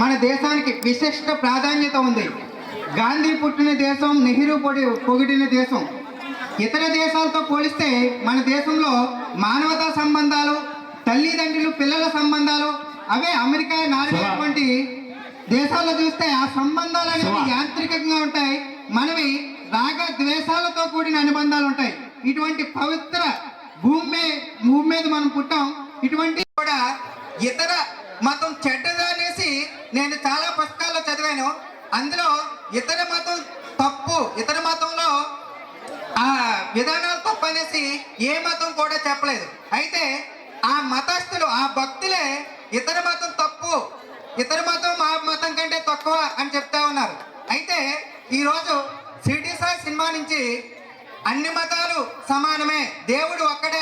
మన దేశానికి విశిష్ట ప్రాధాన్యత ఉంది. గాంధీ పుట్టిన దేశం, నెహ్రూ పొగిడిన దేశం. ఇతర దేశాలతో పోలిస్తే మన దేశంలో మానవతా సంబంధాలు, తల్లిదండ్రులు పిల్లల సంబంధాలు, అవే అమెరికా, నార్వే వంటి దేశాల్లో చూస్తే ఆ సంబంధాలు అనేవి యాంత్రికంగా ఉంటాయి. మనవి రాగ ద్వేషాలతో కూడిన అనుబంధాలు ఉంటాయి. ఇటువంటి పవిత్ర భూమి మీద మనం పుట్టాం. ఇటువంటి కూడా ఇతర మతం చెడ్డదనేసి నేను చాలా పుస్తకాల్లో చదివాను. అందులో ఇతర మతం తప్పు, ఇతర మతంలో ఆ విధానాలు తప్పు అనేసి ఏ మతం కూడా చెప్పలేదు. అయితే ఆ మతస్థులు, ఆ భక్తులే ఇతర మతం తప్పు, ఇతర మతం మా మతం కంటే తక్కువ అని చెప్తా ఉన్నారు. అయితే ఈరోజు షిరిడి సాయి సినిమా నుంచి అన్ని మతాలు సమానమే, దేవుడు ఒక్కడే.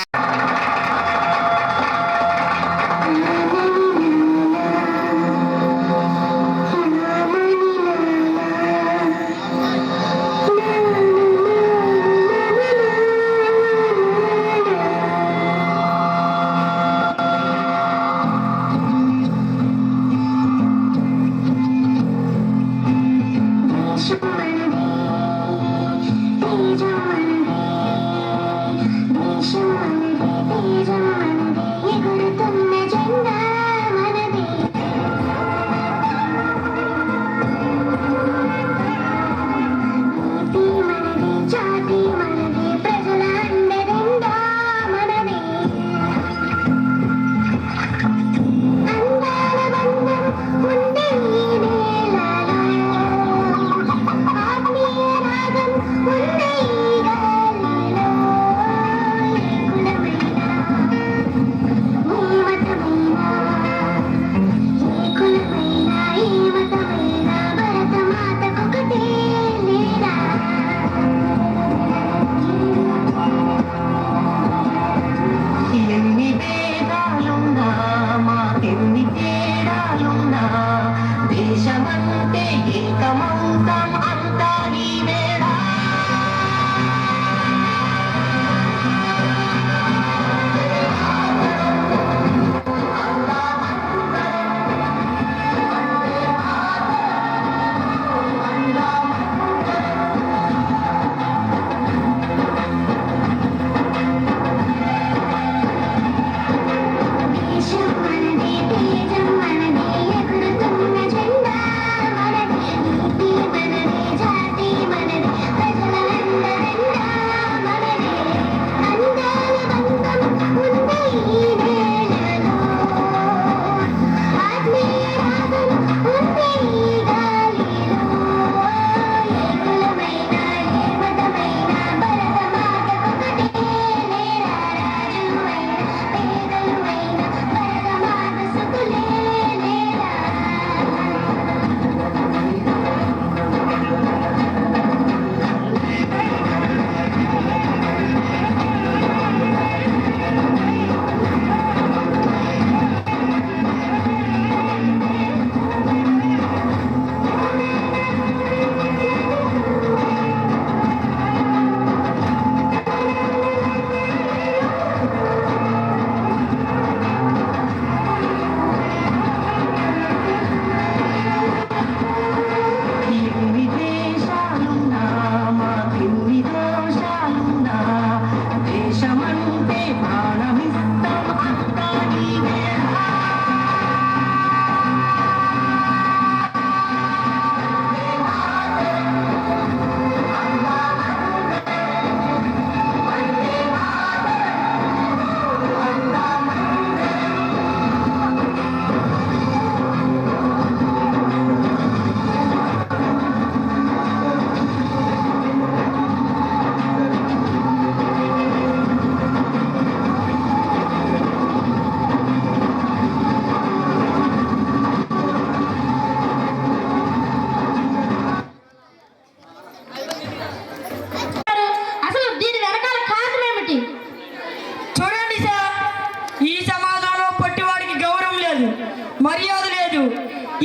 మర్యాద లేదు.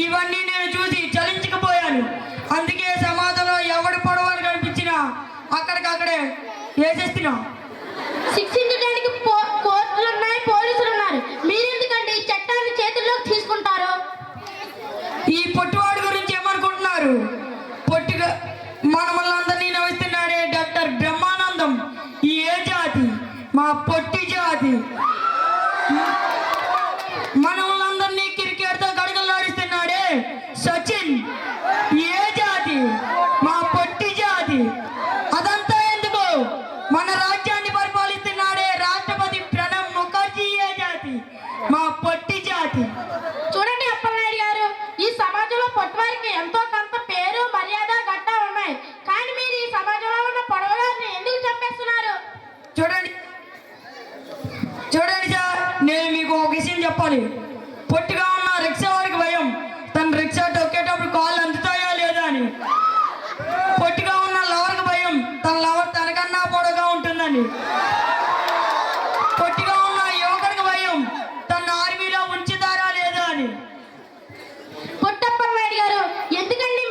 ఇవన్నీ నేను చూసి చలించకపోయాను. అందుకే సమాజంలో ఎవడు పొడవని కనిపించినా అక్కడికక్కడే వేసేస్తున్నా. శిక్షించడానికి కోర్టులు ఉన్నాయి, పోలీసులు ఉన్నారు. మీరెందుకంటే ఈ చట్టాన్ని చేతుల్లోకి తీసుకుంటారు? ఈ చెప్పాలి. పొట్టిగా ఉన్న రిక్షా వాడికి భయం తన రిక్షా తొక్కేటప్పుడు కాళ్ళు అందుతాయా లేదా అని. పొట్టిగా ఉన్న లవర్కి భయం తన లవర్ తనకన్నా పొడగా ఉంటుందని. పొట్టిగా ఉన్న యువకుడికి భయం తన ఆర్మీలో ఉంచుతారా లేదా అని. పుట్టప్ప నాయుడు గారు, ఎందుకండి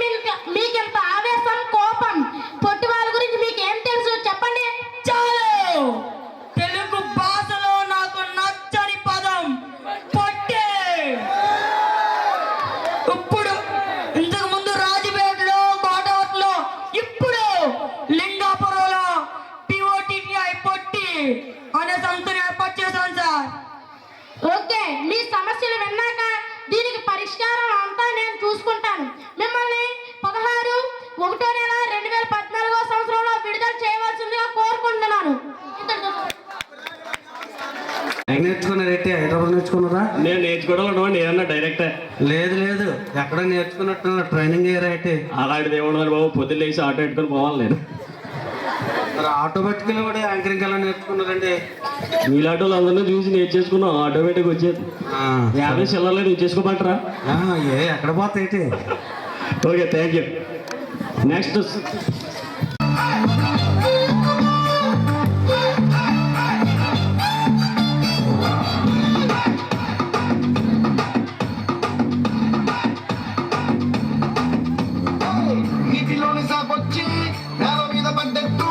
మీకు ఎంత ఆవేశం, కోపం? పొట్టి వాళ్ళ గురించి మీకు ఏం తెలుసు చెప్పండి. చాలు. తెలుగు భాషలో నాకు నచ్చని పదం పొట్టే. ఇప్పుడు ఇంతకు ముందు రాజపేటలో, కోటవట్లో, ఇప్పుడు లింగాపురంలో POTTI పొట్టి అనే సంస్థను ఏర్పాటు చేశాను సార్. ఓకే, మీ సమస్యలు విన్నాక దీనికి పరిష్కారం అంతా నేను చూసుకుంటాను. మిమ్మల్ని 16/1/2014 సంవత్సరంలో విడుదల చేయవలసిందిగా కోరుకుంటున్నాను. నేర్చుకున్నారైతే హైదరాబాద్ నేర్చుకున్నారా? నేను నేర్చుకోవడం ఏమన్నా డైరెక్టర్ లేదు లేదు, ఎక్కడ నేర్చుకున్నట్టు ట్రైనింగ్ అయ్యారా అయితే? అలాంటిది ఏమన్నా బాబు, పొద్దున్న లేచి ఆటో పెట్టుకొని పోవాలి నేను. మరి ఆటో పట్టుకెళ్ళి కూడా యాంకరింగ్ ఎలా నేర్చుకున్నారండి? మీలాటోలు అందరినీ చూసి నేర్చేసుకున్నాం. ఆటోమేటిక్ వచ్చేది. 50 చిల్లర్లే నువ్వు చేసుకోమంటారా? ఎక్కడ పోతాయి? Okay, thank you. నెక్స్ట్ నీటిలోని సాపొచ్చి నేల మీద పడ్డట్టు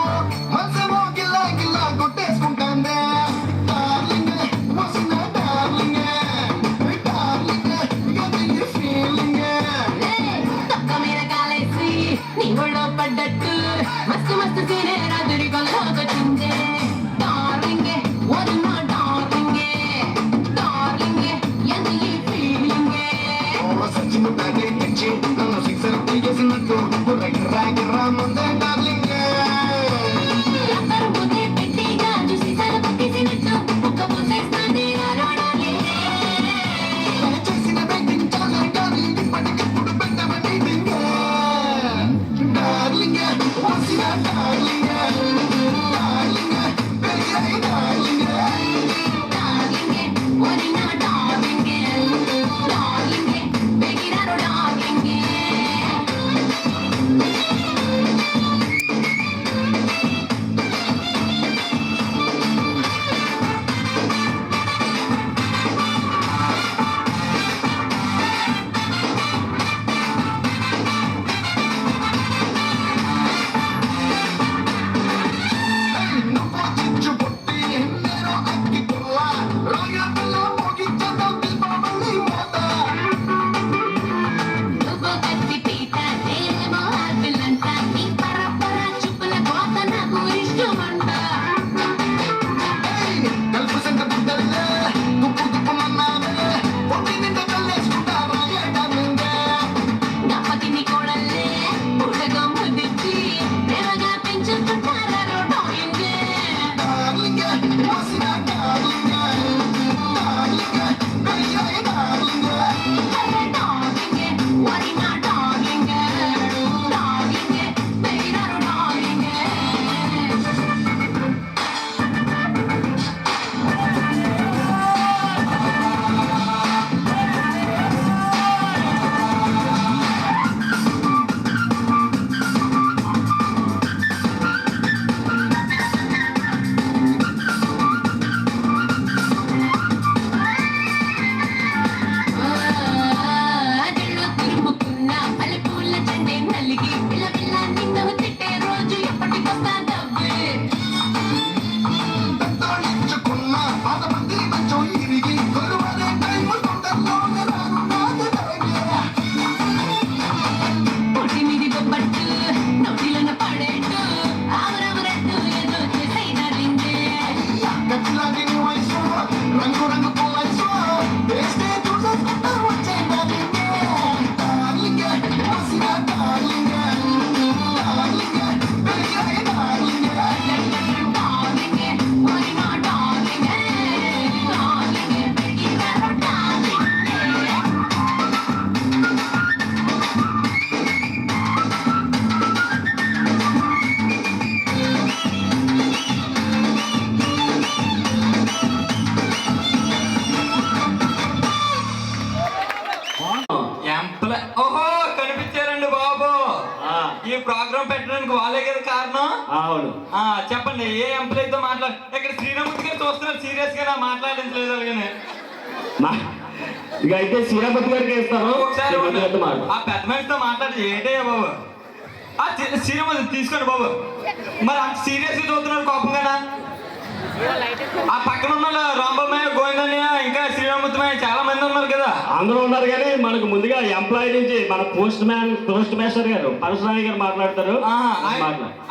మనసేమో గిల్లా గిల్లా కొట్టేసుకుంటాందే. డార్లింగ్ వసిన డార్లింగ్, డార్లింగ్ ఇది ఈ ఫీలింగ్. తొక్క మీద కాలేసి నీ ఒళ్ళో పడ్డట్టు మస్తు మస్తు సీనే రాత్రి కొల్లొచ్చిందే. డార్లింగ్ వదిన డార్లింగ్, డార్లింగ్ ఎంత ఈ ఫీలింగ్. సచిన్ బ్యాటే తెచ్చి నన్ను సిక్సర్ తీసేసినట్టు గిర్రా గిర్రా ముందే డార్లింగ్. అందరూ ముద్దే పెట్టి గాజు సీసాలు పట్టేసినట్టు ఒక్క పూసేస్తుంది డార్లింగ్. చేసిన బెట్టింగ్ చాలా కానీ ఇప్పటికిప్పుడు పెట్టవ మీటింగ్. డార్లింగ్ వసిన డార్లింగ్, డార్లింగ్ పెరిగాయి డార్లింగ్. డార్లింగ్ వదిన డార్లింగ్, డార్లింగ్ బెగిరారు డార్లింగ్. నువ్వు చిచ్చు పుట్టి నేను అగ్గి పుల్ల రాయ పిల్ల మోగించతో పిల్పమల్లి మోత. నువ్వు కత్తి పీట నేనేమో ఆపిల్లంట, నీ పరపర చుప్పుల కోత నాకు ఇష్టమంట. కలుపు సంత బుద్ధల్లే దుప్పు దుప్పుమన్నావే పొట్టి నిండా కల్లేసుకుంటావా ఏడామిందే. గప్పకి నీ కోడల్లే పుట్టగా ముద్దిచ్చి ప్రేమగా పెంచుకుంటారు డార్లింగ్. డార్లింగ్ వసిన డార్లింగ్, డార్లింగ్ పెరిగాయి డార్లింగ్. అరే డార్లింగ్ వదిన డార్లింగ్, డార్లింగ్ బెగిరారు డార్లింగ్. అదిలో తిరుముకున్న మల్లెపూల చెండే నలిగి పిల్ల పిల్ల నిన్ను తిట్టే రోజు ఎప్పటికొస్తా డబ్బు. పెద్దోళ్ళించుకున్న పాత మంది కొంచెం ఇరిగి కొలువనే టైము తొందరలోనే రానున్నది తరగే. పొట్టి మీది బొబ్బట్టు నోటిలోన పడేట్టు ఆవరవరట్టు ఏదో చేసే డార్లింగ్. గట్టిలాగి నీ వయసు రంగు రంగు పుల్లైసు వేస్తే చూసేసుకుంటా వచ్చే డార్లింగ్. డార్లింగ్ వసిన డార్లింగ్, ఈ ప్రోగ్రామ్ పెట్టడానికి వాళ్ళే కదా కారణం. అవును. చెప్పండి, ఏ ఎంప్లాయీతో మాట్లాడు. ఇక్కడ శ్రీరామూర్తి గారు చూస్తున్నారు, సీరియస్ గా మాట్లాడించలేదు అలాగనే. ఇక అయితే శ్రీరామూర్తి గారికి ఇస్తాను. ఒకసారి ఆ పెద్ద మనిషితో మాట్లాడి ఏంటయ్యా బాబు, శ్రీరామూర్తి తీసుకోండి బాబు. మరి అంత సీరియస్ గా చూస్తున్నారు కోపంగానా? ఆ పక్కన ఉన్న రాంబాబయ్య, గోవిందన్నయ్య, ఇంకా శ్రీరామూర్తి చాలా మంది ఉన్నారు కదా. అందరూ ఉన్నారు కానీ మనకు ముందుగా ఎంప్లాయీ నుంచి మన పోస్ట్ మాస్టర్ గారు పరశురామయ్య గారు మాట్లాడతారు.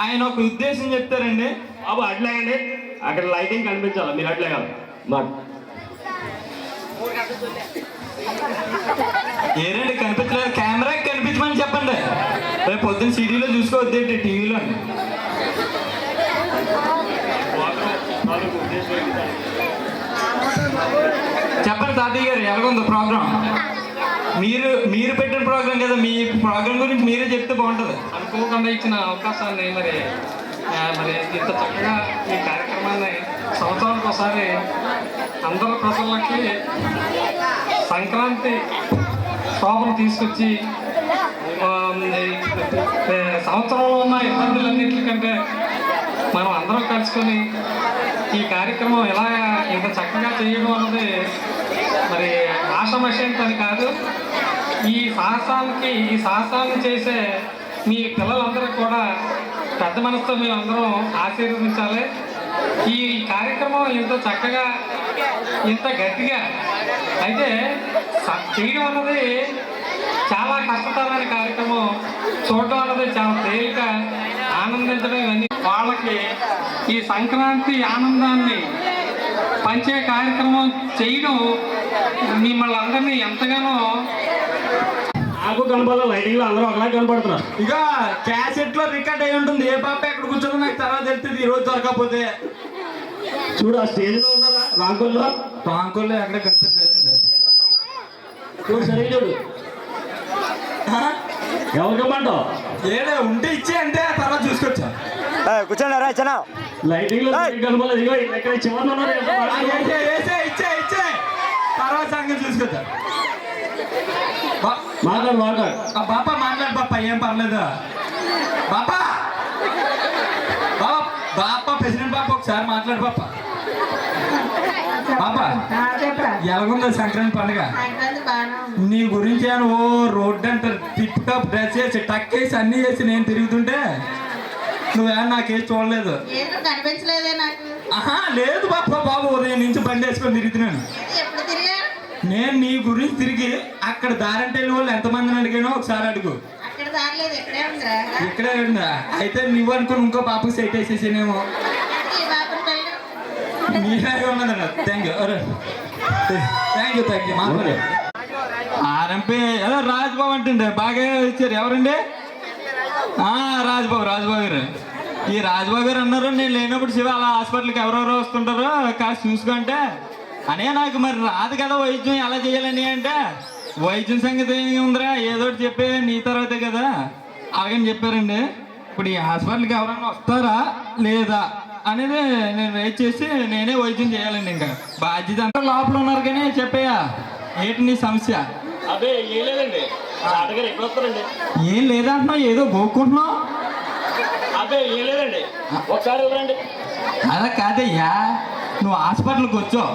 ఆయన ఒక ఉద్దేశం చెప్తారండి. బాబు అట్లాగండి, అక్కడ లైటింగ్ కనిపించాలి, మీరు అట్లే కాదు. ఏరండి కనిపించలేదు, కెమెరా కనిపించమని చెప్పండి. రేపు పొద్దున్న సిటీలో చూసుకోవద్దేంటి, టీవీలో. చెప్పండి తాతయ్య గారు, ఎలాగుందో ప్రోగ్రామ్? మీరు పెట్టిన ప్రోగ్రామ్ కదా, మీ ప్రోగ్రామ్ గురించి మీరే చెప్తే బాగుంటుంది. అనుకోకుండా ఇచ్చిన అవకాశాన్ని మరి ఇంత చక్కగా ఈ కార్యక్రమాన్ని సంవత్సరానికి ఒకసారి అందరి ప్రజలకి సంక్రాంతి శోభను తీసుకొచ్చి సంవత్సరంలో ఉన్న ఇబ్బందులన్నింటికంటే మనం అందరం కలుసుకొని ఈ కార్యక్రమం ఎలా ఇంత చక్కగా చేయడం అన్నది మరి ఆషామాషి పని కాదు. ఈ సాహసాలను చేసే మీ పిల్లలందరూ కూడా పెద్ద మనసుతో మేము అందరం ఆశీర్వదించాలి. ఈ కార్యక్రమం ఇంత చక్కగా ఇంత గట్టిగా అయితే చేయడం అన్నది చాలా కష్టతరమైన కార్యక్రమం. చూడడం అన్నది చాలా తేలిక, ఆనందించడం ఇవన్నీ. వాళ్ళకి ఈ సంక్రాంతి ఆనందాన్ని పంచే కార్యక్రమం చేయడం మిమ్మల్ని అందరినీ ఎంతగానో నాకు కనపడాలి. లైటింగ్ లో అందరూ ఒకలా కనపడుతున్నారు. ఇక క్యాసెట్ లో రికార్డ్ అయి ఉంటుంది, ఏ పాప ఎక్కడ కూర్చోదో నాకు తర్వాత తెలుస్తుంది. ఈ రోజు దొరకకపోతే చూడు, ఆ స్టేజ్ లో ఉన్నారా రాంకోల్లో ఎక్కడ కనిపించలేదు. చూడు, సరే చూడు, ఎవరు కమ్మంటావు? ఏడే ఉంటే ఇచ్చే అంటే తర్వాత చూసుకోవచ్చా? కూర్చోండి చిన్న లైటింగ్ లో కనపడలేదు. ఇగో ఇక్కడ చివరిలో ఉన్నారు. ఇచ్చే తర్వాత సంగతి చూసుకోవచ్చా? మాట్లాడు బాపా మాట్లాడు బాపా, ఏం పర్లేదు బాపా. బాపా ప్రెసిడెంట్ బాపా ఒకసారి మాట్లాడు బాపా. బాపా ఎలాగుందో సంక్రాంతి పండుగ? నీ గురించి ఓ రోడ్డు అంటే టిప్ టాప్ డ్రెస్ చేసి టక్ వేసి అన్ని చేసి నేను తిరుగుతుంటే నువ్వేమన్నా నాకేసి చూడలేదు. కనిపించలేదే నాకు. లేదు బాపా, బాబు ఉదయం నుంచి బండి వేసుకొని తిరుగుతున్నాను. నేను నీ గురించి తిరిగి అక్కడ దారంటే వాళ్ళు ఎంతమందిని అడిగానో ఒకసారి అడుగు. ఇక్కడే ఉందా? అయితే నువ్వు అనుకుని ఇంకో పాపకు సెట్ వేసేసానేమో. నీలాగే ఉన్నదన్న. Thank you. ఆర్ఎంపీ ఏదో రాజ్బాబు అంటుండే, బాగా ఇచ్చారు. ఎవరండి? రాజ్బాబు గారు. ఈ రాజ్బాబు గారు అన్నారు, నేను లేనప్పుడు శివ అలా హాస్పిటల్కి ఎవరెవరో వస్తుంటారో కాస్త చూసుకుంటే అనే. నాకు మరి రాదు కదా వైద్యం ఎలా చేయాలని. అంటే వైద్యం సంగతి ఉందిరా, ఏదో ఒకటి చెప్పే, నీ తర్వాతే కదా అలాగని చెప్పారండి. ఇప్పుడు ఈ హాస్పిటల్కి ఎవరైనా వస్తారా లేదా అనేది నేను వెయిట్ చేసి నేనే వైద్యం చేయాలండి. ఇంకా బాధ్యత అంతా లోపల ఉన్నారు కానీ చెప్పేయా, ఏంటి నీ సమస్య? అదే ఏం లేదండి, డాక్టర్ ఎప్పుడు వస్తారండి? ఏం లేదంటున్నావు, ఏదో గోక్కుంటున్నావు. అదే ఏం లేదండి, ఒకసారి ఇవ్వండి. అలా కాదయ్యా, నువ్వు హాస్పిటల్కి వచ్చావు,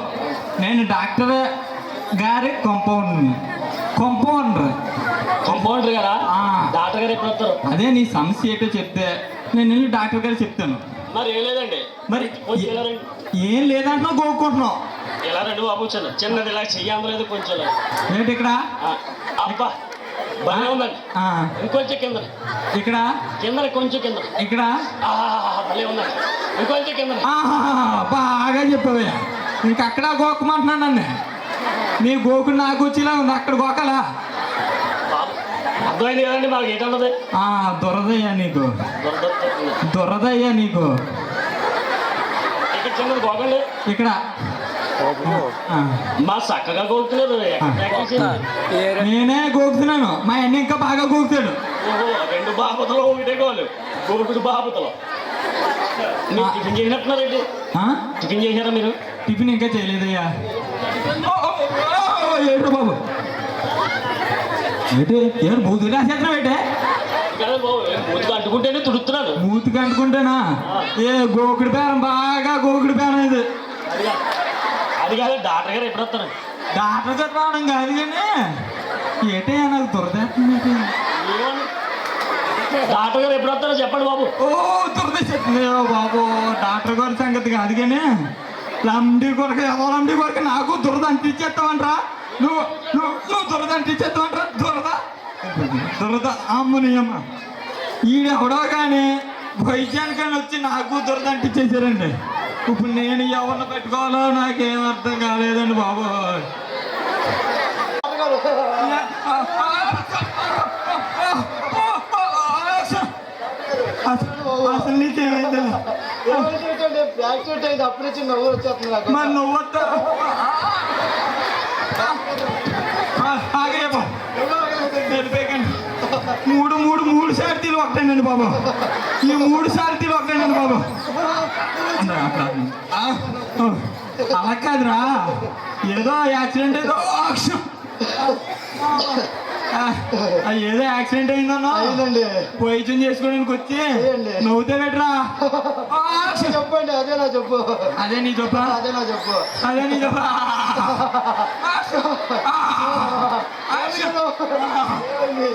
నేను డాక్టర్ గారి కంపౌండర్ గారా? డాక్టర్ గారు ఎప్పుడు వస్తారు? అదే నీ సమస్య ఏంటో చెప్తే నేను వెళ్ళి డాక్టర్ గారు చెప్తాను. మరి ఏం లేదండి. మరి ఏం లేదంటున్నావు, గోక్కుంటున్నావు. ఎలా రండి బాబు, చిన్నది ఇలా చెయ్యలేదు కొంచెం. ఏంటి ఇక్కడ? అబ్బా బాగా ఉందండి. ఇంకొంచెం కింద, ఇక్కడ కింద కొంచెం కింద, ఇక్కడ భలే ఉందండి. ఇంకొంచెం కింద. బాగా చెప్పావయ్యా. ఇంకక్కడ గోకమంటున్నాను నన్ను. నీ గోకు నాకు వచ్చేలా ఉంది, అక్కడ గోకలా. అర్థమైంది కదండి మాకు ఏంటన్నది? దొరదయ్యా నీకు, దొరదయ్యా నీకు. ఇక్కడ చిన్నది గోకండి. ఇక్కడ మా చక్కగా గోకుతున్నారు. నేనే గోకుతున్నాను, మా అన్న ఇంకా బాగా గోకుతాడు. ఓహో, రెండు బాపతలు ఒకటే గోలు, గోకుడు బాపతలు. మీరు టిఫిన్ చేసినట్టున్నారండి? టిఫిన్ చేశారా మీరు? టిఫిన్ ఇంకా చేయలేదయ్యా. ఏంటో బాబు, ఏంటి ఏడు బూతులు రాసేస్తున్నావు? ఏంటే లేదు బాబు, మూతికి అంటుకుంటేనే తుడుతున్నాను. మూతికి అంటుకుంటేనా? ఏ గోకుడి బేరం, బాగా గోకుడి బేరం ఇది. అది కాదు, డాక్టర్ గారు ఎప్పుడు వస్తారు? డాక్టర్ గారు రావడం కాదు కానీ ఏటయ్యా నాకు దురదేస్తుంది. ఏమని డాక్టర్ గారు ఎప్పుడు వస్తారో చెప్పండి బాబు. ఓ దురదేస్తుంది బాబు. డాక్టర్ గారి సంగతి కాదు కానీ లంబడి కొరకు, ఎవరో లంబడి కొరకు నాకు దురద అంటించేస్తావంటరా నువ్వు. నువ్వు దురద అంటించేస్తావంటరా? దురద అమ్మని అమ్మ. ఈడెవడో కానీ వైద్యానికని వచ్చి నాకు దురద అంటించేసారండి. ఇప్పుడు నేను ఎవరిని పెట్టుకోవాలో నాకేం అర్థం కాలేదండి బాబు. అసలు నీకేమైంది? మరి నువ్వు వస్తా మూడు సార్తీలు ఒకటేనండి బాబు. ఈ 3 సార్తీలు ఒకటేనండి బాబు. అలా కాదురా, ఏదో యాక్సిడెంట్ ఏదో యాక్సిడెంట్ అయిందన్నా వైద్యం చేసుకోవడానికి వచ్చి నవ్వుతే పెట్టరా. చెప్పండి, అదేనా చెప్పు. అదే నీ చెప్పా, అదేనా చెప్పు. అదే నీ చెప్పా.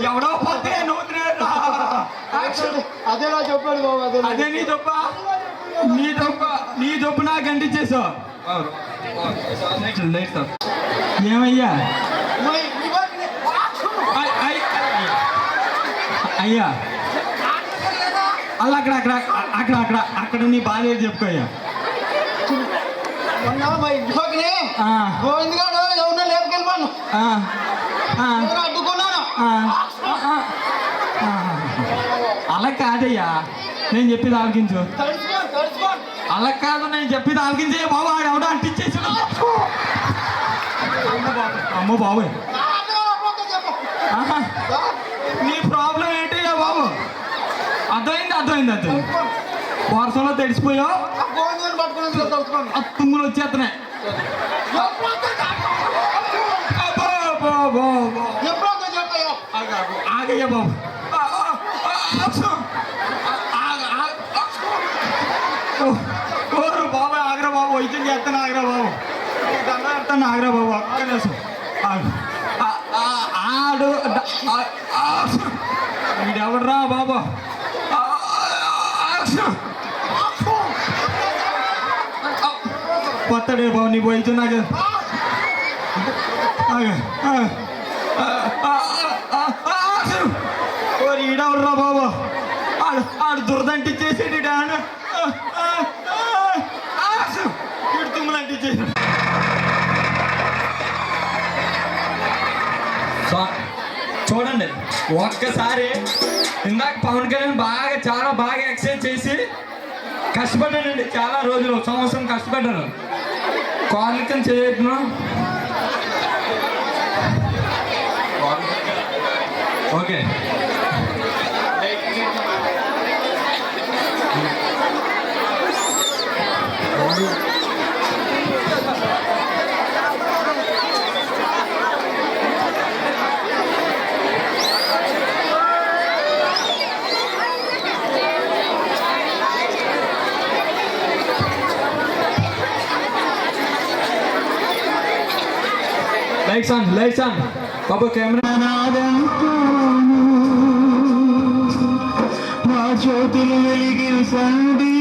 ఎవడో పోతే నవ్వుతున్నాడు. అదేనా చెప్పండి బాబు. అదే నీ చెప్పా. నీ చెప్పు నాకు అంటించేసావు. ఏమయ్యా అయ్యా అలా అక్కడ నీ బాధ ఏది చెప్పుకోయ్యా. మా ఇంట్లోకి గోవింద్ గారు ఎవరినో లేపుకెళ్ళిపోను, అడ్డుకున్నాను. అలా కాదయ్యా, నేను చెప్పేది ఆలకించు. తడుచుకోండి. అలా కాదు, నేను చెప్పేది ఆలకించే బాబు. ఎవడో అంటించేసి అమ్మో బాబు. నీ ప్రాబ్లం ఏంటయ్యా బాబు? అర్థమైంది. వర్షంలో తడిసిపోయావు, ఆ తుమ్ములు వచ్చేస్తున్నాయి. ఆగయ్యా బాబు. ఓరు బాబు, ఆగ్రా బాబు, వైద్యం చేస్తాను. ఆగ్రా బాబు, దండ ఆగ్రా బాబు. ఒక్క నిమిషం ఆడు. వీడెవడరా బాబు? కొత్తడే బాబు నీ వైద్యం. నాకు ఈడెవడరా బాబు? ఆడు దురదంటిచ్చేసాడు. వీడు తుమ్ములు అంటించేసాడు. చూడండి ఒక్కసారి, ఇందాక పవన్ కళ్యాణ్ చాలా బాగా ఎక్సర్సైజ్ చేసి కష్టపడ్డానండి. చాలా రోజులు, సంవత్సరం కష్టపడ్డాను. కాళ్ళకి చేయను. Okay, lights on Babu. Camera మా జ్యోతులు వెలిగించండి,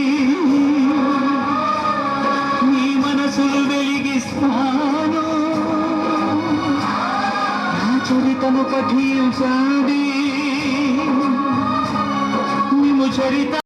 మీ మనసులు వెలిగిస్తాను, నా చరితను పఠించండి, మేము చరిత